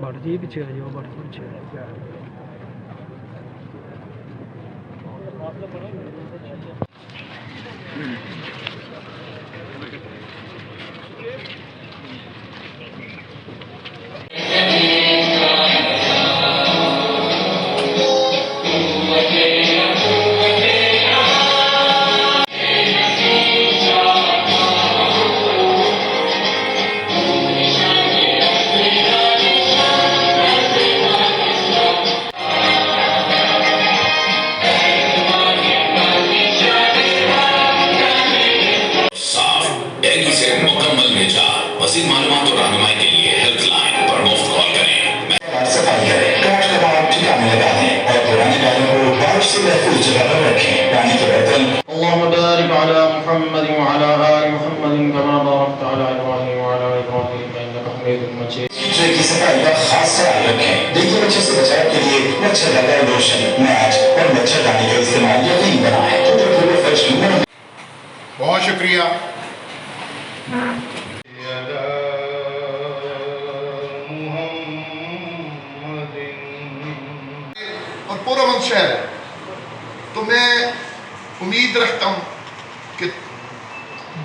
بڑھ جی پیچھے آ جاؤ بڑھ جی پیچھے مزید معلومات اور رہنمائی کے لیے ہیلپ لائن پر مفت کال کریں۔ صفائی کریں، کاٹ کباب ٹھکانے لگا دیں اور پرانی گاڑیوں کو بارش سے محفوظ جگہ پر رکھیں۔ پانی کے برتن اللهم بارك على محمد وعلى آل محمد كما باركت على إبراهيم وعلى آل إبراهيم إنك حميد مجيد۔ کچرے کی صفائی کا خاص خیال رکھیں۔ ڈینگو مچھر سے بچاؤ کے لیے مچھر لگائے لوشن، میٹ اور مچھردانی کا استعمال یقینی بنائیں۔ بہت شکریہ۔ اور پورا مند شہر ہے، تو میں امید رکھتا ہوں کہ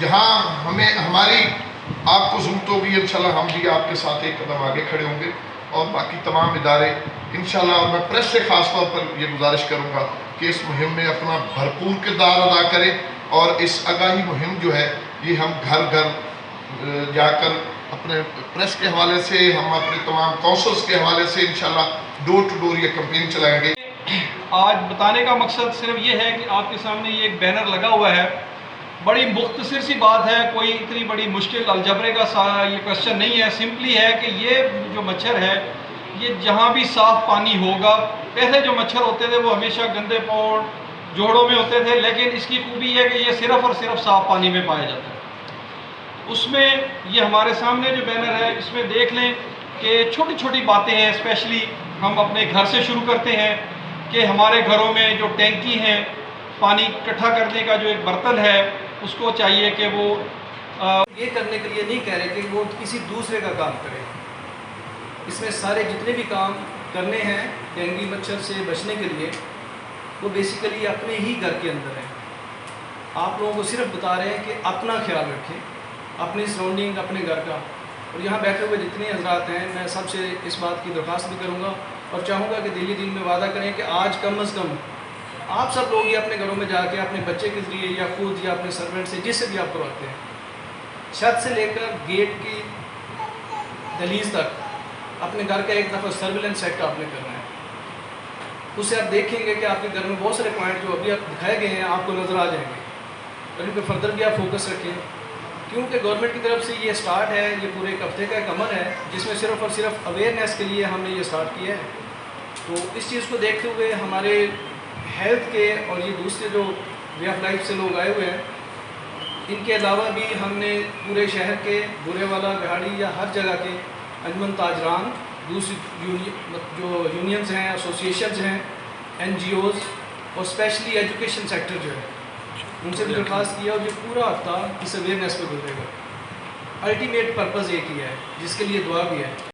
جہاں ہمیں ہماری آپ کو ضرورت ہوگی انشاءاللہ ہم بھی آپ کے ساتھ ایک قدم آگے کھڑے ہوں گے، اور باقی تمام ادارے انشاءاللہ، اور میں پریس سے خاص طور پر یہ گزارش کروں گا کہ اس مہم میں اپنا بھرپور کردار ادا کریں، اور اس آگاہی مہم جو ہے یہ ہم گھر گھر جا کر اپنے پریس کے حوالے سے، ہم اپنے تمام کونسلز کے حوالے سے انشاءاللہ ڈور ٹو ڈور یہ کمپین چلائیں گے۔ آج بتانے کا مقصد صرف یہ ہے کہ آپ کے سامنے یہ ایک بینر لگا ہوا ہے، بڑی مختصر سی بات ہے، کوئی اتنی بڑی مشکل الجبرے کا یہ کوشچن نہیں ہے، سمپلی ہے کہ یہ جو مچھر ہے یہ جہاں بھی صاف پانی ہوگا، پہلے جو مچھر ہوتے تھے وہ ہمیشہ گندے پوڑ جوڑوں میں ہوتے تھے، لیکن اس کی خوبی ہے کہ یہ صرف اور صرف صاف پانی میں پایا جاتا ہے۔ اس میں یہ ہمارے سامنے جو بینر ہے اس میں دیکھ لیں کہ چھوٹی چھوٹی باتیں ہیں، اسپیشلی ہم اپنے گھر سے شروع کرتے ہیں کہ ہمارے گھروں میں جو ٹینکی ہیں، پانی اکٹھا کرنے کا جو ایک برتن ہے، اس کو چاہیے کہ وہ یہ کرنے کے لیے نہیں کہہ رہے کہ وہ کسی دوسرے کا کام کرے، اس میں سارے جتنے بھی کام کرنے ہیں ڈینگی مچھر سے بچنے کے لیے وہ بیسیکلی اپنے ہی گھر کے اندر ہیں۔ آپ لوگوں کو صرف بتا رہے ہیں کہ اپنا خیال رکھیں، اپنی سراؤنڈنگ، اپنے گھر کا۔ اور یہاں بیٹھے ہوئے جتنے حضرات ہیں میں سب سے اس بات کی درخواست بھی کروں گا اور چاہوں گا کہ دلی دن میں وعدہ کریں کہ آج کم از کم آپ سب لوگ یہ اپنے گھروں میں جا کے اپنے بچے کے ذریعے یا خود یا اپنے سرونٹ سے جس سے بھی آپ کرواتے ہیں، چھت سے لے کر گیٹ کی دہلیز تک اپنے گھر کا ایک دفعہ سرویلنس چیک آپ نے کرنا ہے۔ اس سے آپ دیکھیں گے کہ آپ کے گھر میں بہت سارے پوائنٹ جو ابھی آپ دکھائے گئے ہیں آپ کو نظر آ جائیں گے، اور ان پہ فردر بھی آپ فوکس رکھیں، کیونکہ گورنمنٹ کی طرف سے یہ سٹارٹ ہے، یہ پورے ایک ہفتے کا ایک عمل ہے جس میں صرف اور صرف اویئرنیس کے لیے ہم نے یہ سٹارٹ کیا ہے۔ تو اس چیز کو دیکھتے ہوئے ہمارے ہیلتھ کے اور یہ دوسرے جو وے آف لائف سے لوگ آئے ہوئے ہیں، ان کے علاوہ بھی ہم نے پورے شہر کے برے والا بہاڑی یا ہر جگہ کے انجمن تاجران، دوسری جو یونینز ہیں، ایسوسیشنز ہیں، این جی اوز، اور اسپیشلی ایجوکیشن سیکٹر جو ہے، ان سے بھی درخواست کیا، اور یہ پورا ہفتہ اس اویئرنیس پہ گزرے گا۔ الٹیمیٹ پرپز ایک ہی ہے جس کے لیے دعا بھی ہے۔